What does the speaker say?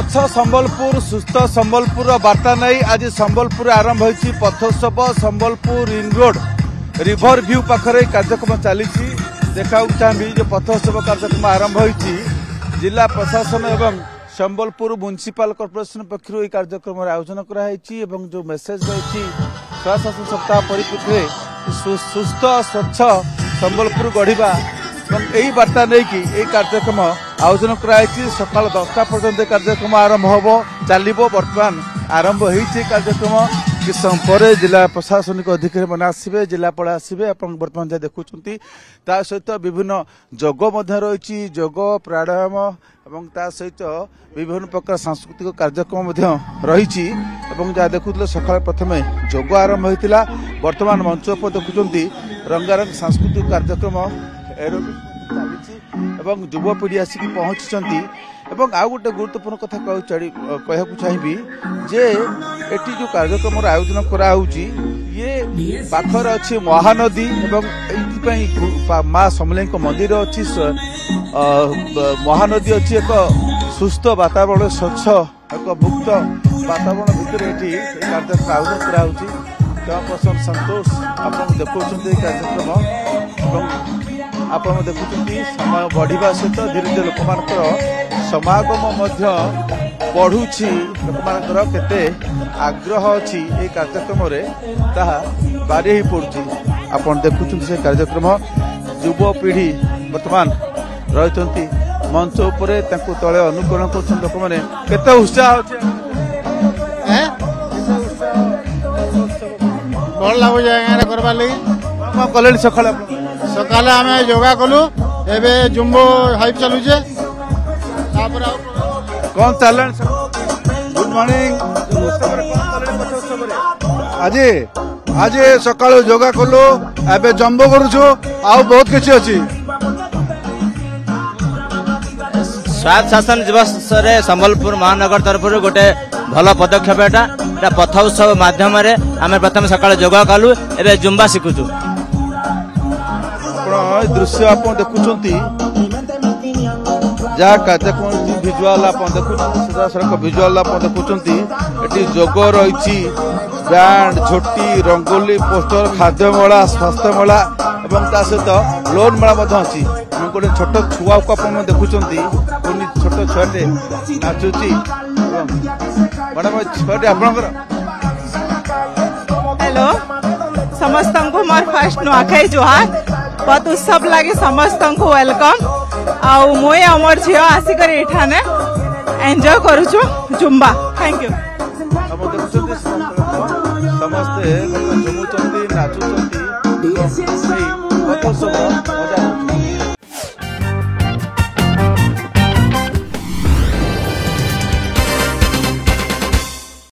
स्वच्छ संबलपुर सुस्थ संबलपुर वार्ता नहीं आज संबलपुर आरंभ होती पथोत्सव Sambalpur ring road river view पाखरे कार्यक्रम चली देखा चाहिए जो पथोत्सव कार्यक्रम आरंभ होती जिला प्रशासन एवं संबलपुर म्युनिसिपल कॉर्पोरेशन पक्षर कार्यक्रम आयोजन कराई जो मेसेज रही स्वशासन सप्ताह परिप्रेक्षी सुस्थ स्वच्छ संबलपुर गढ़ा यही वार्ता नहीं कि कार्यक्रम आयोजन कराई सकाल 10टा पर्यंत कार्यक्रम आरंभ हम चलो बर्तमान आरंभ होती कार्यक्रम कि पर जिला प्रशासनिक अधिकारी मैंने आसवे जिलापाल आसवे आप बर्तमान जहाँ देखुं ता सहित विभिन्न जोग रही जोग प्राणायाम और ता सहित विभिन्न प्रकार सांस्कृतिक कार्यक्रम रही जहाँ देखुले सका प्रथम जोग आरंभ होता बर्तमान मंच पर देखुं रंगारंग सांस्कृतिक कार्यक्रम चली युवपीढ़ी आसिक पहुंची एवं आउ गोटे गुरुत्वपूर्ण कथा कहूँ चाहिए जे एटी जो कार्यक्रम आयोजन कराऊँगी ये पाखर अच्छी महानदी एवं माँ समलेई मंदिर अच्छी महानदी अच्छी एक सुस्थ वातावरण स्वच्छ एक मुक्त वातावरण भितर ये कार्यक्रम आयोजन कराऊँगी पर्सन संतोष आप देखुं कार्यक्रम आप देखुं समय बढ़िया सहित धीरे धीरे लोक समागम बढ़ुची लोक केते आग्रह अच्छी ये कार्यक्रम बारी ही पड़ुची आप देखुं से कार्यक्रम युवपीढ़ी बर्तमान रही मंच उपर तले अनुकरण कर लोक मैंने केते उत्साह भल लगुच करवार लगी कले सका सकाले आम योगा कलु एबे जुम्बो हाइप चलुचे कौन चल गुड मॉर्निंग आज आज सका योगा कलु एबे जम्बो करुछु आउ बहुत किछि अछि स्वायत्त शासन दिवस रे संबलपुर महानगर तरफ गोटे भल पदक्षेप एटा पथ उत्सव माध्यम आम प्रथम सका योगा कलु एबे जुम्बा शिखुचु दृश्य आप देखुं जहाँ कार्यक्रम भिजुआल आप देखुं सड़क भिजुआल आप देखुं ये जोग रही बैंड झोटी रंगोली पोस्टर खाद्य मेला स्वास्थ्य मेला और ता सहित लोन मेला अच्छी गोटे छोट छुआ को आप देखुं छोट छुआटे नाचुची मैडम छुआटे आपणकर हेलो समस्त को मोर फर्स्ट नुआखाई जुहार पथ उत्सव लगे समस्त को वेलकम आउ मुई आमर झील आसिक एठाने एंजॉय करूछु जुम्बा थैंक यू समस्ते